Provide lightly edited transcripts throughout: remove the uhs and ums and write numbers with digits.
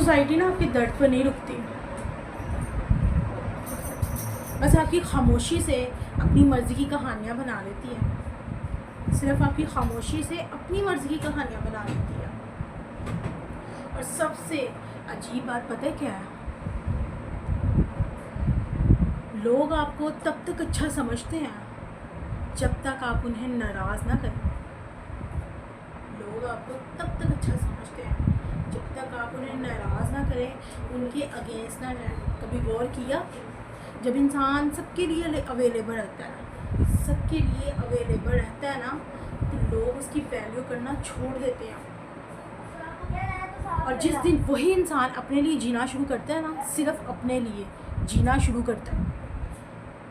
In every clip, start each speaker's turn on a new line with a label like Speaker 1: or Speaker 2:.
Speaker 1: Society ना आपके दर्द पर नहीं रुकती, बस आपकी खामोशी से अपनी मर्ज़ी की कहानियाँ बना लेती है। सिर्फ आपकी खामोशी से अपनी मर्ज़ी की कहानियाँ बना लेती है। और सबसे अजीब बात पता है क्या है? लोग आपको तब तक अच्छा समझते हैं जब तक आप उन्हें नाराज़ ना करें। लोग आपको तब तक अच्छा समझते हैं जब तक आप उन्हें नाराज़ ना करें, उनके अगेंस्ट ना जाएं। कभी गौर किया, जब इंसान सबके लिए अवेलेबल रहता है, सबके लिए अवेलेबल रहता है ना, तो लोग उसकी वैल्यू करना छोड़ देते हैं। और जिस दिन वही इंसान अपने लिए जीना शुरू करता है ना, सिर्फ अपने लिए जीना शुरू करता है,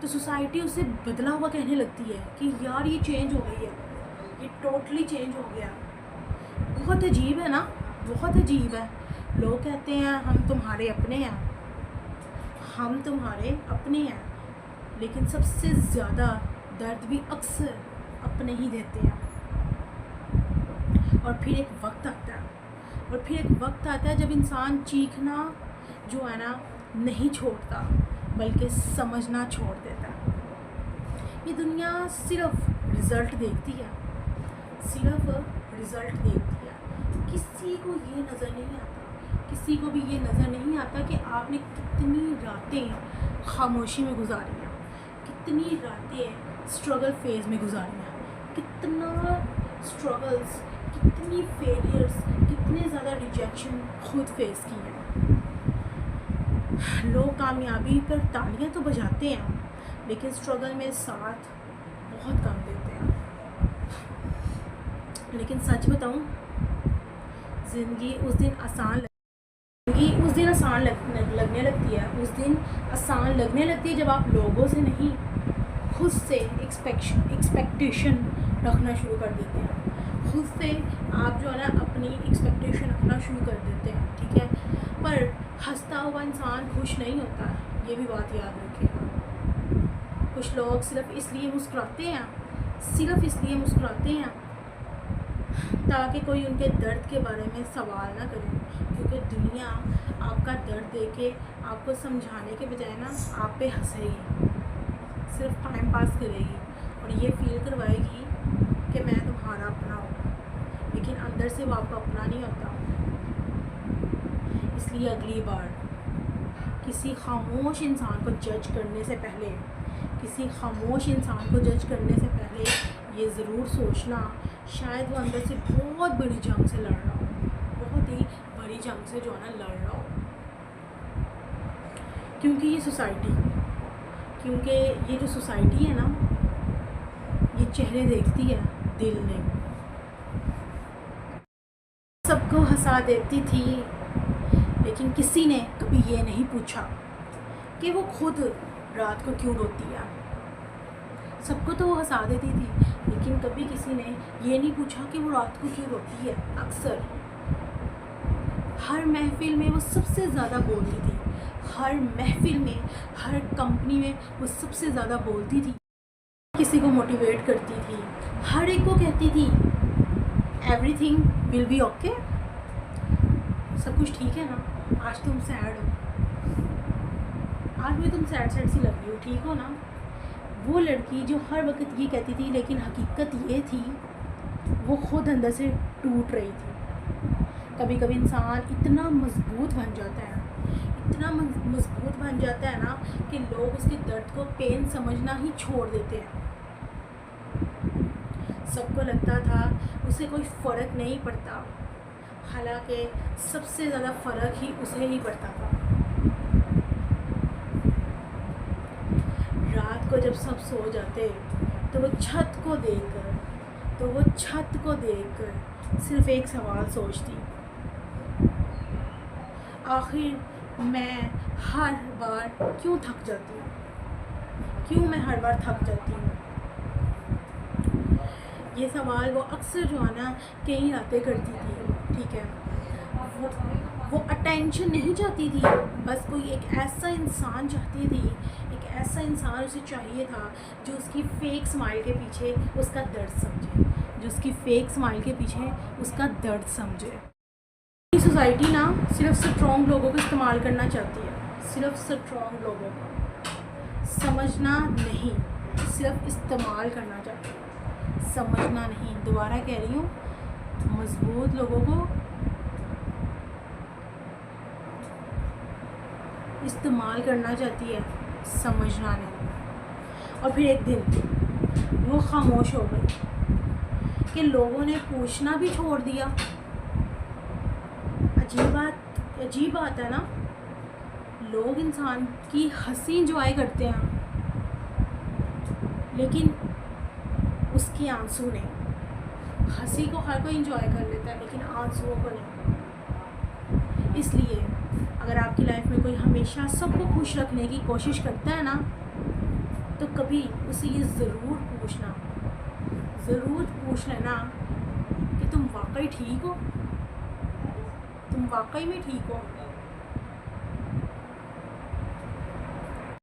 Speaker 1: तो सोसाइटी उसे बदला हुआ कहने लगती है कि यार ये चेंज हो गई है, ये टोटली चेंज हो गया। बहुत अजीब है ना, बहुत अजीब है। लोग कहते हैं हम तुम्हारे अपने हैं, हम तुम्हारे अपने हैं, लेकिन सबसे ज़्यादा दर्द भी अक्सर अपने ही देते हैं। और फिर एक वक्त आता है, जब इंसान चीखना जो है ना नहीं छोड़ता, बल्कि समझना छोड़ देता है। ये दुनिया सिर्फ रिज़ल्ट देखती है, सिर्फ रिज़ल्ट देखती है। किसी को ये नज़र नहीं आता, किसी को भी ये नज़र नहीं आता कि आपने कितनी रातें खामोशी में गुजारी हैं, कितनी रातें स्ट्रगल फेज़ में गुजारी हैं, कितना स्ट्रगल्स, कितनी फेलियर्स, कितने ज़्यादा रिजेक्शन खुद फेस किए हैं। लोग कामयाबी पर तालियां तो बजाते हैं, लेकिन स्ट्रगल में साथ बहुत कम देते हैं। लेकिन सच बताऊं, ज़िंदगी उस दिन आसान लगने लगती है। उस दिन आसान लगने लगती है जब आप लोगों से नहीं, खुद से एक्सपेक्टेशन रखना शुरू कर देते हैं। खुद से आप जो है ना अपनी एक्सपेक्टेशन रखना शुरू कर देते हैं, ठीक है। पर हंसता हुआ इंसान खुश नहीं होता, ये भी बात याद रखिएगा। कुछ लोग सिर्फ इसलिए मुस्कुराते हैं ताकि कोई उनके दर्द के बारे में सवाल ना करे, क्योंकि दुनिया आपका दर्द देके आपको समझाने के बजाय ना आप पे हंसेगी, सिर्फ टाइम पास करेगी और ये फील करवाएगी कि मैं तुम्हारा अपना हूँ, लेकिन अंदर से वो आपका अपना नहीं होता। इसलिए अगली बार किसी खामोश इंसान को जज करने से पहले ये ज़रूर सोचना, शायद वो अंदर से बहुत बड़ी जंग से लड़ रहा हो, बहुत ही बड़ी जंग से जो है ना लड़ रहा हो। क्योंकि ये जो सोसाइटी है ना, ये चेहरे देखती है, दिल नहीं। सबको हंसा देती थी, लेकिन किसी ने कभी ये नहीं पूछा कि वो खुद रात को क्यों रोती है। सबको तो वो हंसा देती थी, लेकिन कभी किसी ने ये नहीं पूछा कि वो रात को क्यों रोती है। अक्सर हर महफिल में वो सबसे ज़्यादा बोलती थी, हर महफिल में, हर कंपनी में वो सबसे ज़्यादा बोलती थी, किसी को मोटिवेट करती थी, हर एक को कहती थी एवरीथिंग विल बी ओके, सब कुछ ठीक है ना, आज तुम सैड हो, आज भी तुम सैड सी लग रही हो, ठीक हो ना। वो लड़की जो हर वक्त ये कहती थी, लेकिन हकीकत ये थी वो खुद अंदर से टूट रही थी। कभी कभी इंसान इतना मजबूत बन जाता है ना कि लोग उसके दर्द को पेन समझना ही छोड़ देते हैं। सबको लगता था उसे कोई फ़र्क नहीं पड़ता, हालांकि सबसे ज़्यादा फ़र्क ही उसे ही पड़ता था। रात को जब सब सो जाते तो वो छत को देखकर सिर्फ एक सवाल सोचती, आखिर मैं हर बार क्यों थक जाती हूँ। ये सवाल वो अक्सर जो है ना कई रातें करती थी, ठीक है। वो अटेंशन नहीं चाहती थी, बस कोई एक ऐसा इंसान चाहती थी, एक ऐसा इंसान उसे चाहिए था जो उसकी फेक स्माइल के पीछे उसका दर्द समझे, सोसाइटी ना सिर्फ स्ट्रॉन्ग लोगों को इस्तेमाल करना चाहती है, सिर्फ स्ट्रॉन्ग लोगों को, समझना नहीं, सिर्फ इस्तेमाल करना चाहती है, समझना नहीं। दोबारा कह रही हूँ, मजबूत लोगों को इस्तेमाल करना चाहती है, समझना नहीं। और फिर एक दिन वो खामोश हो गई कि लोगों ने पूछना भी छोड़ दिया। अजीब बात है ना, लोग इंसान की हंसी इंजॉय करते हैं लेकिन उसके आंसू नहीं। हंसी को हर कोई इंजॉय कर लेता है लेकिन आंसुओं को नहीं। इसलिए अगर आपकी लाइफ में कोई हमेशा सबको खुश रखने की कोशिश करता है ना, तो कभी उसे ये ज़रूर पूछ लेना कि तुम वाकई ठीक हो, तुम वाकई में ठीक हो।